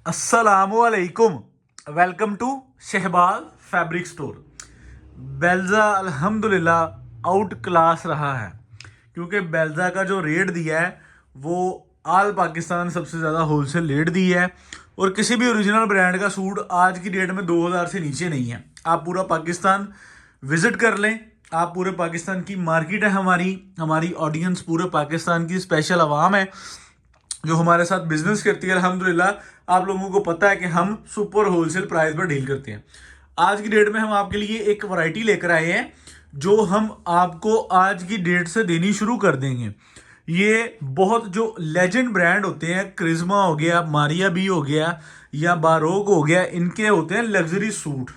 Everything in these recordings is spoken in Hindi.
अस्सलामुअलैकुम। Welcome to Shahbaz fabric store. बेल्ज़ा अल्हम्दुलिल्लाह आउट क्लास रहा है, क्योंकि बेल्ज़ा का जो रेट दिया है वो आल पाकिस्तान सबसे ज़्यादा होलसेल रेट दी है। और किसी भी ओरिजिनल ब्रांड का सूट आज की डेट में 2000 से नीचे नहीं है। आप पूरा पाकिस्तान विज़िट कर लें, आप पूरे पाकिस्तान की मार्केट है, हमारी ऑडियंस पूरे पाकिस्तान की स्पेशल आवाम है जो हमारे साथ बिजनेस करती है। अल्हम्दुलिल्लाह आप लोगों को पता है कि हम सुपर होलसेल प्राइस पर डील करते हैं। आज की डेट में हम आपके लिए एक वैरायटी लेकर आए हैं जो हम आपको आज की डेट से देनी शुरू कर देंगे। ये बहुत जो लेजेंड ब्रांड होते हैं, क्रिज्मा हो गया, मारिया बी हो गया या बारोक हो गया, इनके होते हैं लग्जरी सूट।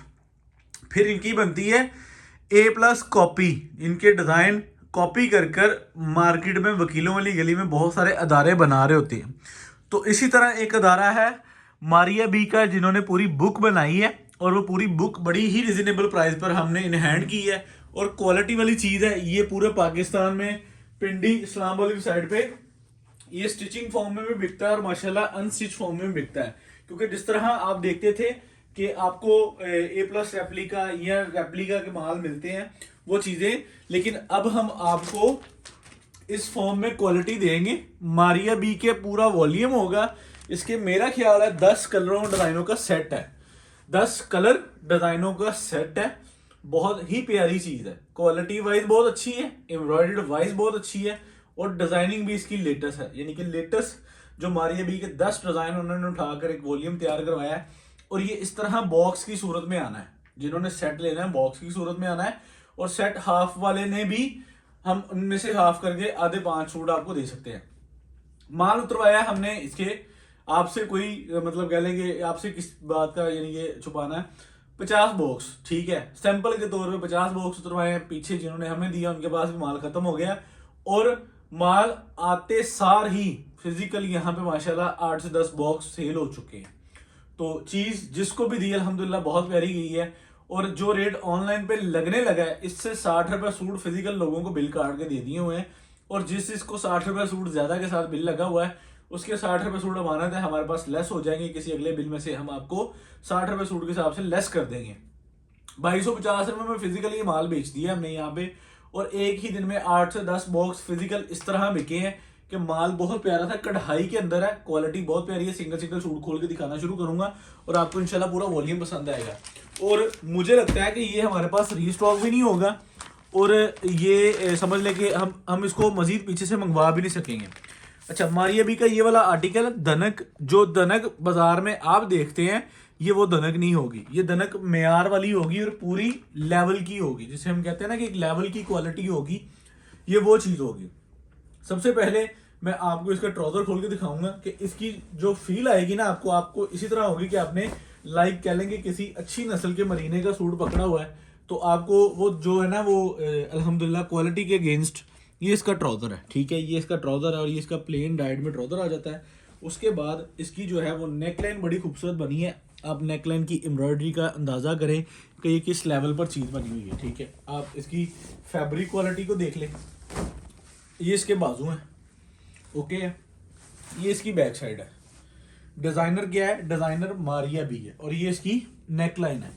फिर इनकी बनती है A+ कॉपी। इनके डिज़ाइन कॉपी कर कर मार्केट में वकीलों वाली गली में बहुत सारे अदारे बना रहे होते हैं। तो इसी तरह एक अदारा है मारिया बी का, जिन्होंने पूरी बुक बनाई है और वो पूरी बुक बड़ी ही रिजनेबल प्राइस पर हमने इन हैंड की है और क्वालिटी वाली चीज़ है। ये पूरे पाकिस्तान में पिंडी इस्लामाबाद की साइड पे ये स्टिचिंग फॉर्म में भी बिकता है और माशाल्लाह अनस्टिच फॉर्म में भी बिकता है। क्योंकि जिस तरह आप देखते थे कि आपको A+ रेप्लिका या रेप्लिका के माल मिलते हैं वो चीज़ें, लेकिन अब हम आपको इस फॉर्म में क्वालिटी देंगे। मारिया बी के पूरा वॉल्यूम होगा इसके, मेरा ख्याल है 10 कलरों डिज़ाइनों का सेट है। 10 कलर डिज़ाइनों का सेट है। बहुत ही प्यारी चीज़ है, क्वालिटी वाइज बहुत अच्छी है, एम्ब्रॉयडर्ड वाइज बहुत अच्छी है और डिज़ाइनिंग भी इसकी लेटेस्ट है। यानी कि लेटेस्ट जो मारिया बी के 10 डिज़ाइन उन्होंने उठाकर एक वॉल्यूम तैयार करवाया है और ये इस तरह बॉक्स की सूरत में आना है। जिन्होंने सेट लेना है बॉक्स की सूरत में आना है और सेट हाफ वाले ने भी हम उनमें से हाफ करके आधे 5 सूट आपको दे सकते हैं। माल उतरवाया हमने इसके, आपसे कोई मतलब कह लेंगे आपसे किस बात का यानी ये छुपाना है। 50 बॉक्स, ठीक है, सैंपल के तौर पे 50 बॉक्स उतरवाए हैं। पीछे जिन्होंने हमें दिया उनके पास भी माल खत्म हो गया और माल आते सार ही फिजिकल यहाँ पे माशाल्लाह 8 से 10 बॉक्स सेल हो चुके हैं। तो चीज़ जिसको भी दी अल्हम्दुलिल्लाह बहुत प्यारी गई है और जो रेट ऑनलाइन पे लगने लगा है इससे 60 रुपये सूट फिजिकल लोगों को बिल काट के दे दिए हुए हैं। और जिसको 60 रुपये सूट ज़्यादा के साथ बिल लगा हुआ है उसके 60 रुपये सूट अमानत है, हमारे पास लेस हो जाएंगे। किसी अगले बिल में से हम आपको 60 रुपये सूट के हिसाब से लेस कर देंगे। 2250 रुपये में फिजिकली माल बेच दिया हमने यहाँ पे और एक ही दिन में 8 से 10 बॉक्स फिजिकल इस तरह बिके हैं कि माल बहुत प्यारा था, कढ़ाई के अंदर है, क्वालिटी बहुत प्यारी है। सिंगल सिंगल सूट खोल के दिखाना शुरू करूंगा और आपको इंशाल्लाह पूरा वॉल्यूम पसंद आएगा। और मुझे लगता है कि ये हमारे पास रीस्टॉक भी नहीं होगा और ये समझ लें कि हम इसको मजीद पीछे से मंगवा भी नहीं सकेंगे। अच्छा, मारिया बी का ये वाला आर्टिकल दनक, जो दनक बाजार में आप देखते हैं ये वो दनक नहीं होगी। ये दनक मेयार वाली होगी और पूरी लेवल की होगी, जिसे हम कहते हैं ना कि एक लेवल की क्वालिटी होगी, ये वो चीज़ होगी। सबसे पहले मैं आपको इसका ट्राउजर खोल के दिखाऊंगा कि इसकी जो फील आएगी ना आपको इसी तरह होगी कि आपने लाइक कह लेंगे किसी अच्छी नस्ल के मरीने का सूट पकड़ा हुआ है। तो आपको वो जो है ना वो अल्हम्दुलिल्लाह क्वालिटी के अगेंस्ट ये इसका ट्राउजर है, ठीक है, ये इसका ट्राउजर है और ये इसका प्लेन डाइट में ट्राउजर आ जाता है। उसके बाद इसकी जो है वो नेकलाइन बड़ी खूबसूरत बनी है। आप नेकलाइन की एम्ब्रॉयडरी का अंदाज़ा करें कि ये किस लेवल पर चीज़ बनी हुई है, ठीक है। आप इसकी फैब्रिक क्वालिटी को देख लें। ये इसके बाजू हैं, ओके है, ये इसकी बैक साइड है। डिज़ाइनर क्या है? डिज़ाइनर मारिया बी है और ये इसकी नेक लाइन है।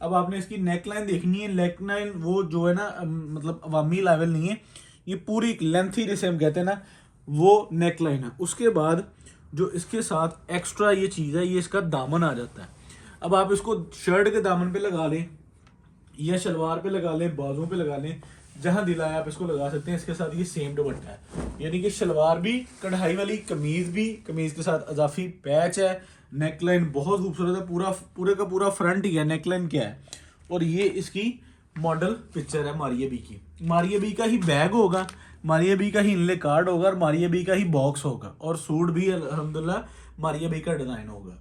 अब आपने इसकी नेक लाइन देखनी है। नेक लाइन वो जो है ना मतलब अवामी लेवल नहीं है, ये पूरी लेंथी जिसे हम कहते हैं ना वो नेक लाइन है। उसके बाद जो इसके साथ एक्स्ट्रा ये चीज़ है, ये इसका दामन आ जाता है। अब आप इसको शर्ट के दामन पे लगा लें या शलवार पे लगा लें, बाजू पे लगा लें, जहां दिल आए आप इसको लगा सकते हैं। इसके साथ ये सेम दुपट्टा है, यानी कि शलवार भी कढ़ाई वाली, कमीज भी, कमीज के साथ अजाफी पैच है। नेकलाइन बहुत खूबसूरत है, पूरे का पूरा फ्रंट ही है। नेकलाइन क्या है और ये इसकी मॉडल पिक्चर है मारिया बी की। मारिया बी का ही बैग होगा, मारिया बी का ही इनले कार्ड होगा और मारिया बी का ही बॉक्स होगा और सूट भी अल्हम्दुलिल्लाह मारिया बी का डिज़ाइन होगा।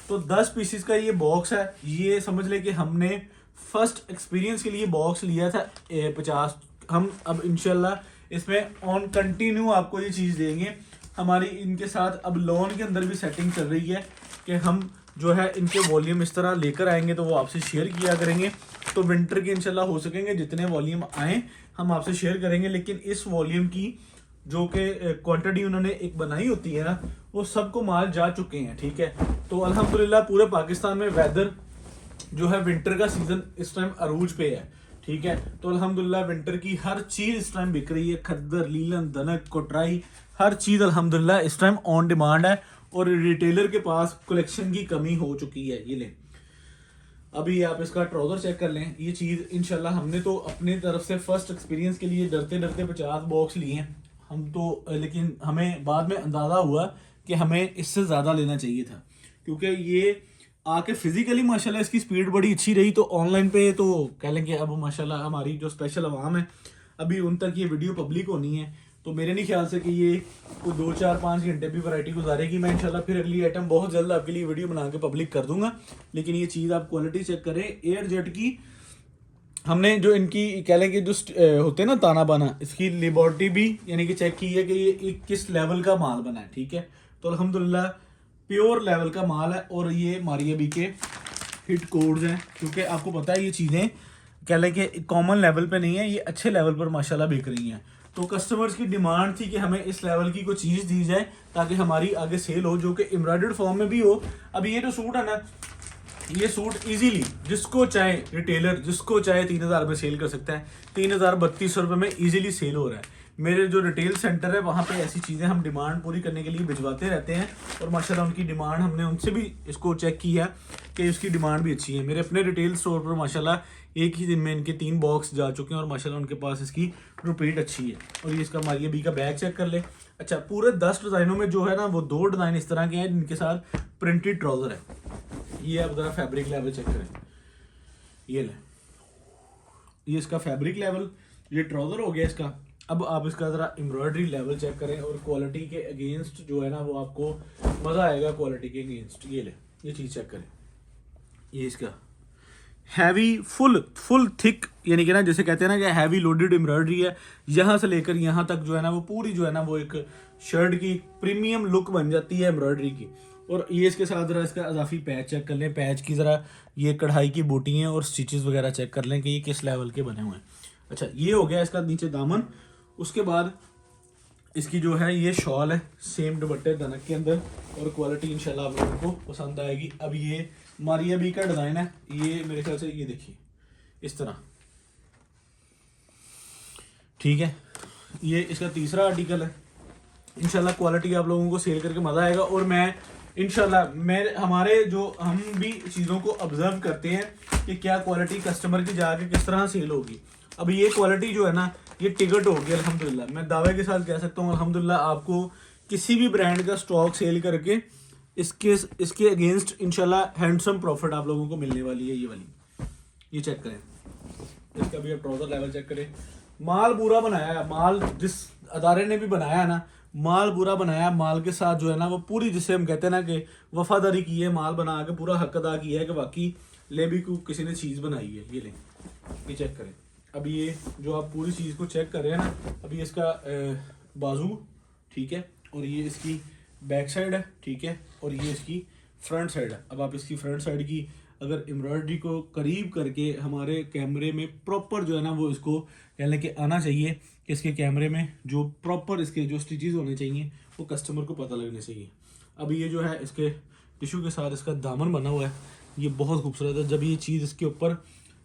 तो 10 पीसेस का ये बॉक्स है। ये समझ ले कि हमने फर्स्ट एक्सपीरियंस के लिए बॉक्स लिया था 50। हम अब इंशाल्लाह इसमें ऑन कंटिन्यू आपको ये चीज़ देंगे। हमारी इनके साथ अब लोन के अंदर भी सेटिंग चल रही है कि हम जो है इनके वॉल्यूम इस तरह लेकर आएंगे तो वो आपसे शेयर किया करेंगे। तो विंटर के इंशाल्लाह हो सकेंगे जितने वॉल्यूम आए हम आपसे शेयर करेंगे। लेकिन इस वॉल्यूम की जो कि क्वांटिटी उन्होंने एक बनाई होती है ना, वो सबको माल जा चुके हैं, ठीक है। तो अल्हम्दुलिल्लाह पूरे पाकिस्तान में वेदर जो है विंटर का सीजन इस टाइम अरूज पे है, ठीक है। तो अल्हम्दुलिल्लाह विंटर की हर चीज़ इस टाइम बिक रही है, खद्दर, लीलन, दनक, कोटराई, हर चीज़ अल्हम्दुलिल्लाह इस टाइम ऑन डिमांड है और रिटेलर के पास कलेक्शन की कमी हो चुकी है। ये लें, अभी आप इसका ट्राउज़र चेक कर लें। ये चीज़ इंशाल्लाह हमने तो अपनी तरफ से फर्स्ट एक्सपीरियंस के लिए डरते डरते 50 बॉक्स लिए हैं हम तो, लेकिन हमें बाद में अंदाज़ा हुआ कि हमें इससे ज़्यादा लेना चाहिए था, क्योंकि ये आके फिजिकली माशाल्लाह इसकी स्पीड बड़ी अच्छी रही। तो ऑनलाइन पे तो कह लें कि अब माशाल्लाह हमारी जो स्पेशल आवाम है अभी उन तक ये वीडियो पब्लिक होनी है, तो मेरे नहीं ख्याल से कि ये कोई 2-4-5 घंटे भी वैरायटी गुजारेगी। मैं इंशाल्लाह फिर अगली आइटम बहुत जल्द आपके लिए वीडियो बना के पब्लिक कर दूंगा। लेकिन ये चीज़ आप क्वालिटी चेक करें, एयर जेट की हमने जो इनकी कह लें कि जो होते हैं ना ताना बाना, इसकी लेबॉर्ट्री भी यानी कि चेक की है कि ये किस लेवल का माल बना है, ठीक है। तो अल्हम्दुलिल्लाह प्योर लेवल का माल है और ये मारिया बी के हिट कोड्स हैं, क्योंकि आपको पता है ये चीज़ें कह लें कि कॉमन लेवल पे नहीं है, ये अच्छे लेवल पर माशाल्लाह बिक रही हैं। तो कस्टमर्स की डिमांड थी कि हमें इस लेवल की कोई चीज़ दी जाए ताकि हमारी आगे सेल हो, जो कि एम्ब्रॉयडर्ड फॉर्म में भी हो। अभी ये जो सूट है ना, ये सूट इजीली जिसको चाहे रिटेलर जिसको चाहे 3000 में सेल कर सकता है। 3032 रुपये में इजीली सेल हो रहा है। मेरे जो रिटेल सेंटर है वहाँ पे ऐसी चीज़ें हम डिमांड पूरी करने के लिए भिजवाते रहते हैं और माशाल्लाह उनकी डिमांड हमने उनसे भी इसको चेक किया कि उसकी डिमांड भी अच्छी है। मेरे अपने रिटेल स्टोर पर माशाल्लाह एक ही दिन में इनके 3 बॉक्स जा चुके हैं और माशाल्लाह उनके पास इसकी रिपीट अच्छी है। और ये इसका मारिया बी का बैग चेक कर ले। अच्छा, पूरे 10 डिज़ाइनों में जो है ना वो 2 डिज़ाइन इस तरह के हैं जिनके साथ प्रिंटेड ट्राउज़र है। ये आप ज़रा फैब्रिक लेवल चेक करें, ये ले, ये इसका फैब्रिक लेवल, ये ट्राउज़र हो गया इसका। अब आप इसका ज़रा एम्ब्रॉयडरी लेवल चेक करें और क्वालिटी के अगेंस्ट जो है ना वो आपको मज़ा आएगा क्वालिटी के अगेंस्ट। ये ले, ये चीज़ चेक करें, ये इसका हैवी फुल थिक यानी कि ना जैसे कहते हैं ना कि हैवी लोडेड एम्ब्रॉयडरी है। यहाँ से लेकर यहाँ तक जो है ना वो पूरी जो है ना वो एक शर्ट की प्रीमियम लुक बन जाती है एम्ब्रॉयडरी की। और ये इसके साथ ज़रा इसका अजाफी पैच चेक कर लें, पैच की ज़रा ये कढ़ाई की बूटियाँ और स्टिचेस वगैरह चेक कर लें कि ये किस लेवल के बने हुए हैं। अच्छा, ये हो गया इसका नीचे दामन। उसके बाद इसकी जो है ये शॉल है सेम दुपट्टे दनक के अंदर और क्वालिटी इंशाल्लाह आप लोगों को पसंद आएगी। अब ये मारिया बी का डिज़ाइन है, ये मेरे ख्याल से ये देखिए इस तरह, ठीक है। ये इसका तीसरा आर्टिकल है। इंशाल्लाह क्वालिटी आप लोगों को सेल करके मज़ा आएगा। और मैं इंशाल्लाह हमारे जो हम भी चीज़ों को ऑब्जर्व करते हैं कि क्या क्वालिटी कस्टमर की जाके किस तरह सेल होगी। अब ये क्वालिटी जो है ना ये टिकट होगी अल्हम्दुलिल्लाह। मैं दावे के साथ कह सकता हूँ अल्हम्दुलिल्लाह आपको किसी भी ब्रांड का स्टॉक सेल करके इसके अगेंस्ट इंशाल्लाह हैंडसम प्रॉफिट आप लोगों को मिलने वाली है। ये वाली ये चेक करें, इसका भी आप ट्राउज़र लेवल चेक करें। माल बुरा बनाया है, माल जिस अदारे ने भी बनाया है ना माल बुरा बनाया, माल के साथ जो है ना वो पूरी जिसे हम कहते हैं ना कि वफादारी की है, माल बना के पूरा हक अदा किया है कि बाकी ले भी को किसी ने चीज़ बनाई है। ये लें, ये चेक करें। अब ये जो आप पूरी चीज़ को चेक कर रहे हैं ना, अभी इसका बाजू, ठीक है, और ये इसकी बैक साइड है, ठीक है, और ये इसकी फ्रंट साइड है। अब आप इसकी फ्रंट साइड की अगर एम्ब्रॉयडरी को करीब करके हमारे कैमरे में प्रॉपर जो है ना वो इसको कहने के आना चाहिए कि इसके कैमरे में जो प्रॉपर इसके जो स्टिचेस होने चाहिए वो कस्टमर को पता लगने चाहिए। अब ये जो है इसके टिशू के साथ इसका दामन बना हुआ है, ये बहुत खूबसूरत है। जब ये चीज़ इसके ऊपर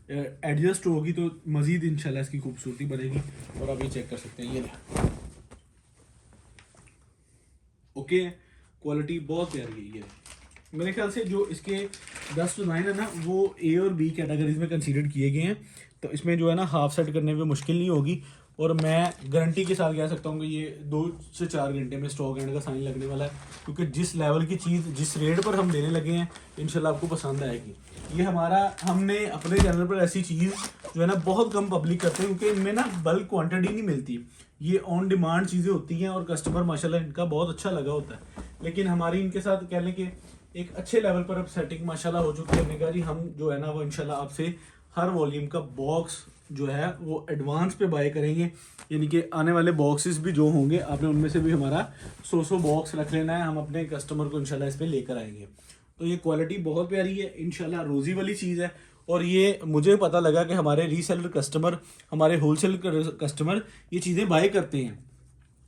एडजस्ट होगी तो मज़ीद इंशाल्लाह इसकी खूबसूरती बढ़ेगी। और आप ये चेक कर सकते हैं, ये ओके, क्वालिटी बहुत प्यारी है। ये मेरे ख्याल से जो इसके 10 डिज़ाइन है ना वो ए और बी कैटेगरीज में कंसीडर किए गए हैं, तो इसमें जो है ना हाफ सेट करने में मुश्किल नहीं होगी। और मैं गारंटी के साथ कह सकता हूँ कि ये 2 से 4 घंटे में स्टॉक एंड का साइन लगने वाला है, क्योंकि जिस लेवल की चीज़ जिस रेट पर हम देने लगे हैं इंशाल्लाह आपको पसंद आएगी। ये हमने अपने चैनल पर ऐसी चीज़ जो है ना बहुत कम पब्लिक करते हैं, क्योंकि इनमें ना बल्क क्वांटिटी नहीं मिलती, ये ऑन डिमांड चीज़ें होती हैं और कस्टमर माशाल्लाह इनका बहुत अच्छा लगा होता है। लेकिन हमारी इनके साथ कह लें कि एक अच्छे लेवल पर अब सेटिंग माशाल्लाह हो चुकी है। हमने कहा जी हम जो है ना वो इंशाल्लाह आपसे हर वॉल्यूम का बॉक्स जो है वो एडवांस पे बाय करेंगे, यानी कि आने वाले बॉक्सेस भी जो होंगे आपने उनमें से भी हमारा 100 बॉक्स रख लेना है, हम अपने कस्टमर को इंशाल्लाह इस पर लेकर आएंगे। तो ये क्वालिटी बहुत प्यारी है, इंशाल्लाह रोज़ी वाली चीज़ है। और ये मुझे पता लगा कि हमारे रीसेलर कस्टमर, हमारे होलसेल कस्टमर ये चीज़ें बाय करते हैं।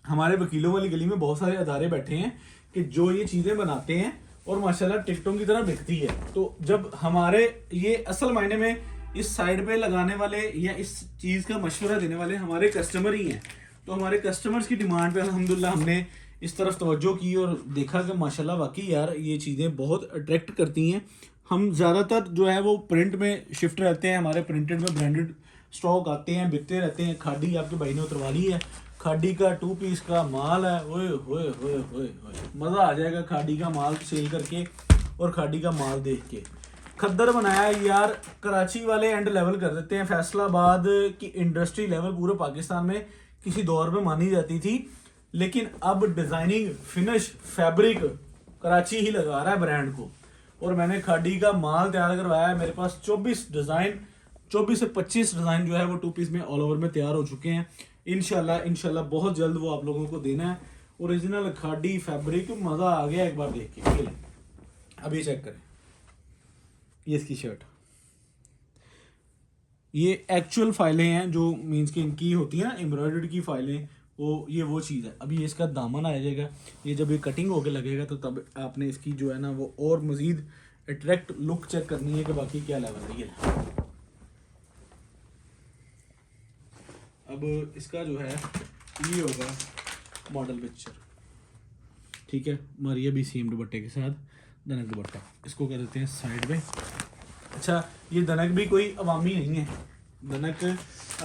हमारे वकीलों वाली गली में बहुत सारे अदारे बैठे हैं कि जो ये चीज़ें बनाते हैं और माशाल्लाह टिकटों की तरह बिकती है। तो जब हमारे ये असल मायने में इस साइड पे लगाने वाले या इस चीज़ का मशवरा देने वाले हमारे कस्टमर ही हैं। तो हमारे कस्टमर्स की डिमांड पे अल्हम्दुलिल्लाह हमने इस तरफ तवज्जो की और देखा कि माशाल्लाह वाकई यार ये चीज़ें बहुत अट्रैक्ट करती हैं। हम ज़्यादातर जो है वो प्रिंट में शिफ्ट रहते हैं, हमारे प्रिंटेड में ब्रांडेड स्टॉक आते हैं, बिकते रहते हैं। खाड़ी आपके भाई ने उतरवा ली है, खाड़ी का 2 पीस का माल है। ओए होए होए होए मज़ा आ जाएगा खाड़ी का माल सेल करके और खाड़ी का माल देख के। खद्दर बनाया है यार, कराची वाले एंड लेवल कर देते हैं। फैसलाबाद की इंडस्ट्री लेवल पूरे पाकिस्तान में किसी दौर में मानी जाती थी, लेकिन अब डिज़ाइनिंग फिनिश फैब्रिक कराची ही लगा रहा है ब्रांड को। और मैंने खाड़ी का माल तैयार करवाया है। मेरे पास 24 डिज़ाइन, 24 से 25 डिज़ाइन जो है वो 2 पीस में ऑल ओवर में तैयार हो चुके हैं। इंशाल्लाह बहुत जल्द वो आप लोगों को देना है। ओरिजिनल खाड़ी फैब्रिक, मज़ा आ गया एक बार देख के। ये लें, अभी चेक करें, ये इसकी शर्ट, ये एक्चुअल फाइलें हैं जो मीन्स कि इनकी होती हैं ना एम्ब्रॉयडर्ड की फाइलें, वो चीज़ है। अभी ये इसका दामन आ जाएगा, ये जब ये कटिंग होके लगेगा तो तब आपने इसकी जो है ना वो और मज़ीद अट्रैक्ट लुक चेक करनी है कि बाकी क्या लेवल है। ये अब इसका जो है ये होगा मॉडल पिक्चर, ठीक है, मारिया बी सी एम दुपट्टे के साथ दनक दुपट्टा। इसको कर देते हैं साइड में। अच्छा, ये दनक भी कोई अवामी नहीं है, दनक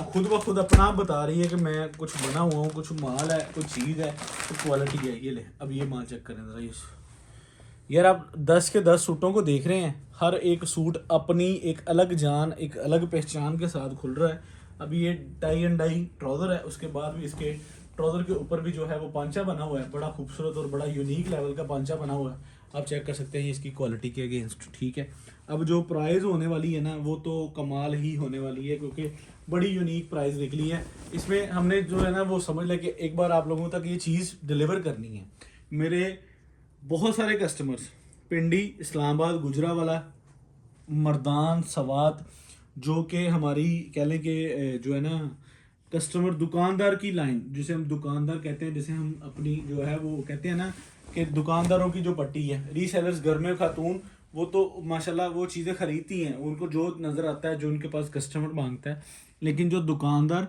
खुद ब खुद अपना बता रही है कि मैं कुछ बना हुआ हूँ, कुछ माल है, कुछ चीज़ है, कुछ क्वालिटी है। ये ले, अब ये माल चेक करें ज़रा। ये यार आप 10 के 10 सूटों को देख रहे हैं, हर एक सूट अपनी एक अलग जान, एक अलग पहचान के साथ खुल रहा है। अभी ये टाई एंड डाई ट्राउज़र है, उसके बाद भी इसके ट्राउज़र के ऊपर भी जो है वो पांचा बना हुआ है, बड़ा खूबसूरत और बड़ा यूनिक लेवल का पांचा बना हुआ है। आप चेक कर सकते हैं ये इसकी क्वालिटी के अगेंस्ट, ठीक है। अब जो प्राइस होने वाली है ना वो तो कमाल ही होने वाली है, क्योंकि बड़ी यूनिक प्राइस निकली है। इसमें हमने जो है ना वो समझ लें कि एक बार आप लोगों तक ये चीज़ डिलीवर करनी है। मेरे बहुत सारे कस्टमर्स पिंडी, इस्लामाबाद, गुजरावाला, मर्दान, सवात, जो कि हमारी कह लें कि जो है ना कस्टमर दुकानदार की लाइन, जिसे हम दुकानदार कहते हैं, जिसे हम अपनी जो है वो कहते हैं ना कि दुकानदारों की जो पट्टी है, रीसेलर्स, घर में खातून, वो तो माशाल्लाह वो चीज़ें ख़रीदती हैं, उनको जो नज़र आता है, जो उनके पास कस्टमर मांगता है। लेकिन जो दुकानदार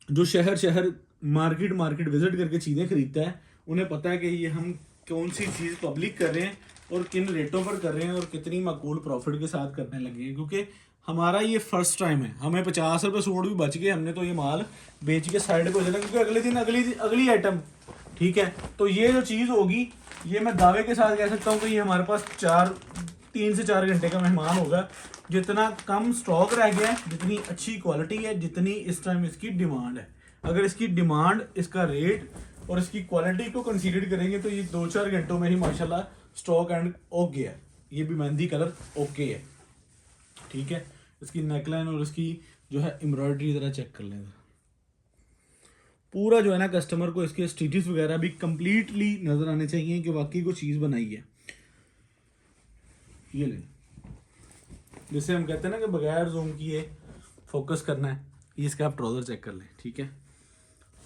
जो शहर शहर मार्केट विज़िट करके चीज़ें ख़रीदता है, उन्हें पता है कि ये हम कौन सी चीज़ पब्लिक कर रहे हैं और किन रेटों पर कर रहे हैं और कितनी माकूल प्रॉफिट के साथ करने लगे हैं। क्योंकि हमारा ये फर्स्ट टाइम है, हमें 50 रुपये सूट भी बच गए, हमने तो ये माल बेच के साइड पर हो जाना, क्योंकि अगले दिन अगली आइटम, ठीक है। तो ये जो चीज़ होगी, ये मैं दावे के साथ कह सकता हूँ कि ये हमारे पास 3 से 4 घंटे का मेहमान होगा। जितना कम स्टॉक रह गया है, जितनी अच्छी क्वालिटी है, जितनी इस टाइम इसकी डिमांड है, अगर इसकी डिमांड, इसका रेट और इसकी क्वालिटी को कंसीडर करेंगे तो ये 2-4 घंटों में ही माशाल्लाह स्टॉक एंड ओके है। ये भी मेहंदी कलर ओके है, ठीक है। इसकी नेकलाइन और इसकी जो है एम्ब्रॉयडरी ज़रा चेक कर लें। पूरा जो है ना कस्टमर को इसके स्टिचेस वगैरह भी कंप्लीटली नज़र आने चाहिए कि वाकई को चीज़ बनाई है। ये लें, जिसे हम कहते हैं ना कि बगैर जूम किए फोकस करना है। ये इसका आप ट्राउज़र चेक कर लें, ठीक है।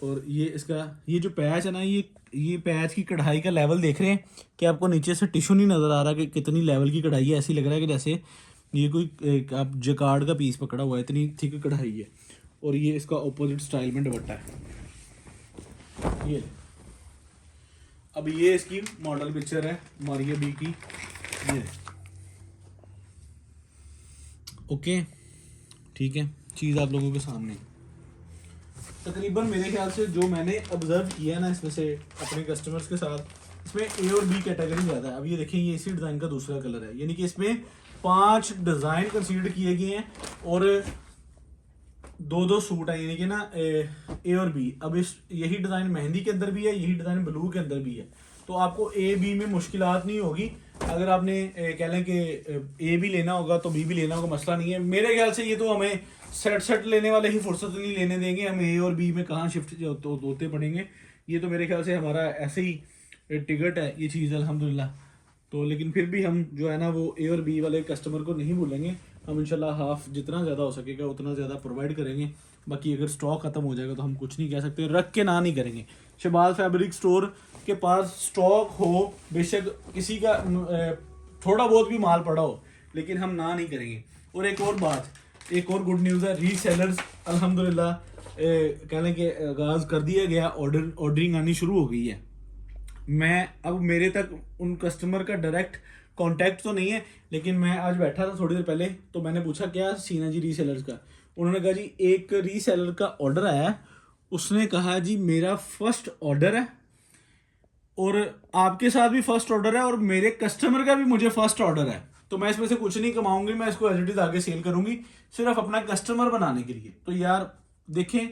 और ये इसका ये जो पैच है ना, ये पैच की कढ़ाई का लेवल देख रहे हैं कि आपको नीचे से टिश्यू नहीं नज़र आ रहा कि कितनी लेवल की कढ़ाई है। ऐसी लग रहा है कि जैसे ये कोई आप जकार्ड का पीस पकड़ा हुआ है, इतनी थिक कढ़ाई है। और ये इसका ऑपोजिट स्टाइल में दुपट्टा है। ये अब ये इसकी मॉडल पिक्चर है मारिया बी की, ये ओके, ठीक है। चीज़ आप लोगों के सामने तकरीबन मेरे ख्याल से जो मैंने ऑब्जर्व किया है ना इसमें से अपने कस्टमर्स के साथ, इसमें ए और बी कैटेगरी ज़्यादा है। अब ये देखें, ये इसी डिज़ाइन का दूसरा कलर है, यानी कि इसमें 5 डिज़ाइन कंसीडर किए गए हैं और 2-2 सूट है, यानी कि ना ए और बी। अब इस यही डिज़ाइन मेहंदी के अंदर भी है, यही डिज़ाइन ब्लू के अंदर भी है। तो आपको ए बी में मुश्किलात नहीं होगी। अगर आपने कह लें कि ए भी लेना होगा तो बी भी लेना होगा, मसला नहीं है। मेरे ख्याल से ये तो हमें सेट लेने वाले ही फुर्सत नहीं लेने देंगे, हम ए और बी में कहाँ शिफ्ट होते पड़ेंगे। ये तो मेरे ख्याल से हमारा ऐसे ही टिकट है ये चीज़ अल्हम्दुलिल्लाह। तो लेकिन फिर भी हम जो है ना वो ए और बी वाले कस्टमर को नहीं भूलेंगे। हम इंशाल्लाह हाफ जितना ज़्यादा हो सकेगा उतना ज़्यादा प्रोवाइड करेंगे। बाकी अगर स्टॉक ख़त्म हो जाएगा तो हम कुछ नहीं कह सकते, रख के ना नहीं करेंगे। शहबाज फैब्रिक स्टोर के पास स्टॉक हो, बेशक किसी का थोड़ा बहुत भी माल पड़ा हो, लेकिन हम ना नहीं करेंगे। और एक और बात, एक और गुड न्यूज़ है, रीसेलर्स अल्हम्दुलिल्लाह कहने के आगाज़ कर दिया गया, ऑर्डरिंग आनी शुरू हो गई है। मैं अब मेरे तक उन कस्टमर का डायरेक्ट कांटेक्ट तो नहीं है, लेकिन मैं आज बैठा था थोड़ी देर पहले, तो मैंने पूछा क्या सीन है जी रीसेलर्स का। उन्होंने कहा जी एक रीसेलर का ऑर्डर आया है, उसने कहा जी मेरा फर्स्ट ऑर्डर है और आपके साथ भी फर्स्ट ऑर्डर है और मेरे कस्टमर का भी मुझे फर्स्ट ऑर्डर है, तो मैं इसमें से कुछ नहीं कमाऊंगी, मैं इसको एज इट इज आगे सेल करूंगी सिर्फ अपना कस्टमर बनाने के लिए। तो यार देखें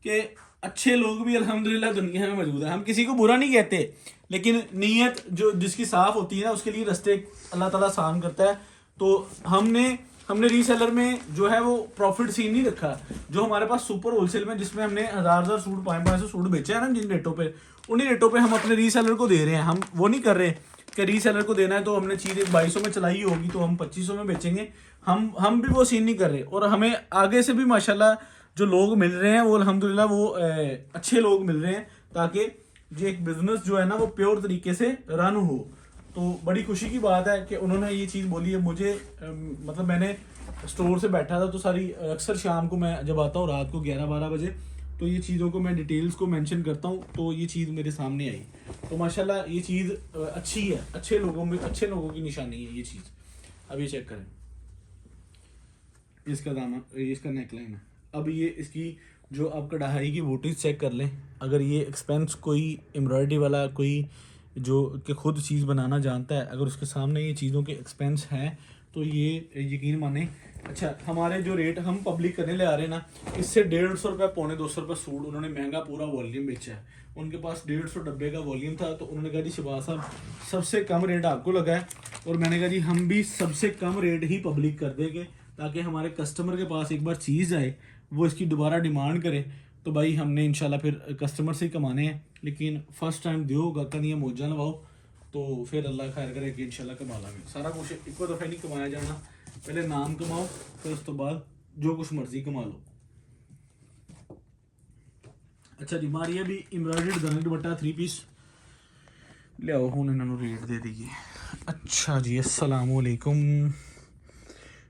कि अच्छे लोग भी अल्हम्दुलिल्लाह दुनिया में मौजूद है। हम किसी को बुरा नहीं कहते, लेकिन नीयत जो जिसकी साफ होती है ना, उसके लिए रास्ते अल्लाह ताला आसान करता है। तो हमने रीसेलर में जो है वो प्रॉफिट सीन नहीं रखा। जो हमारे पास सुपर होलसेल में जिसमें हमने हज़ार सूट 500 सूट बेचे हैं ना, जिन रेटों पे, उन्हीं रेटों पे हम अपने रीसेलर को दे रहे हैं। हम वो नहीं कर रहे कि रीसेलर को देना है तो हमने चीज़ 2200 में चलाई होगी तो हम 2500 में बेचेंगे। हम भी वो सीन नहीं कर रहे। और हमें आगे से भी माशाल्लाह जो लोग मिल रहे हैं वो अल्हम्दुलिल्लाह वो अच्छे लोग मिल रहे हैं, ताकि ये एक बिजनेस जो है ना वो प्योर तरीके से रन हो। तो बड़ी खुशी की बात है कि उन्होंने ये चीज़ बोली है मुझे। मतलब मैंने स्टोर से बैठा था तो सारी अक्सर शाम को मैं जब आता हूँ रात को 11-12 बजे, तो ये चीज़ों को मैं डिटेल्स को मेंशन करता हूँ, तो ये चीज़ मेरे सामने आई। तो माशाल्लाह ये चीज़ अच्छी है, अच्छे लोगों की निशानी है ये चीज़। अब ये चेक करें, इसका दाना, इसका नेकलाइन है। अब ये इसकी जो आप कढ़ाई की बूटीज चेक कर लें, अगर ये एक्सपेंस कोई एम्ब्रॉयडरी वाला कोई जो कि खुद चीज़ बनाना जानता है, अगर उसके सामने ये चीज़ों के एक्सपेंस हैं तो ये यकीन माने। अच्छा, हमारे जो रेट हम पब्लिक करने ले आ रहे हैं ना, इससे 150 रुपये 250 रुपये सूट उन्होंने महंगा पूरा वॉल्यूम बेचा है। उनके पास 150 डब्बे का वॉल्यूम था, तो उन्होंने कहा जी शहबाज साहब सबसे कम रेट आपको लगा है, और मैंने कहा जी हम भी सबसे कम रेट ही पब्लिक कर देंगे, ताकि हमारे कस्टमर के पास एक बार चीज़ आए वो इसकी दोबारा डिमांड करे। तो भाई हमने इंशाल्लाह फिर कस्टमर से ही कमाने हैं, लेकिन फर्स्ट टाइम दियो गाका दियाँ मौजा लवाओ, तो फिर अल्लाह खैर करे कि इंशाल्लाह कमा लांगे। सारा कुछ एक दफ़ा नहीं कमाया जाना, पहले नाम कमाओ फिर उस तो बाद जो कुछ मर्जी कमा लो। अच्छा जी, मारिया भी एम्ब्रॉयडर्ड गन दुपट्टा 3 पीस लियाओ, हूँ इन्होंने रेट दे दीजिए। अच्छा जी, अस्सलाम वालेकुम।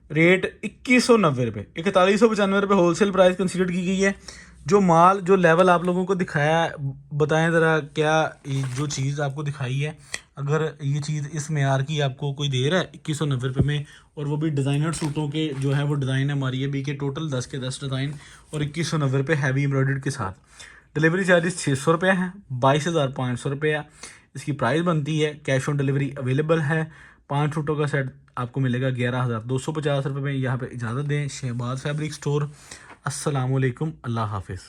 रेट 2190 रुपये, 4195 रुपये होलसेल प्राइस कंसीडर की गई है। जो माल जो लेवल आप लोगों को दिखाया है, बताएं ज़रा क्या जो चीज़ आपको दिखाई है, अगर ये चीज़ इस मेयार की आपको कोई दे रहा है 2190 रुपये में, और वो भी डिज़ाइनर सूटों के जो है वो डिज़ाइन है हमारी ये भी के टोटल 10 के 10 डिज़ाइन, और 2190 रुपये हैवी एम्ब्रॉयडर्ड के साथ। डिलीवरी चार्जेस 600 रुपये हैं, 22,500 रुपये इसकी प्राइस बनती है। कैश ऑन डिलीवरी अवेलेबल है। 5 सूटों का सेट आपको मिलेगा 11,250 रुपये में। यहाँ पे इजाज़त दें, शहबाज फैब्रिक स्टोर। अस्सलाम वालेकुम, अल्लाह हाफिज़।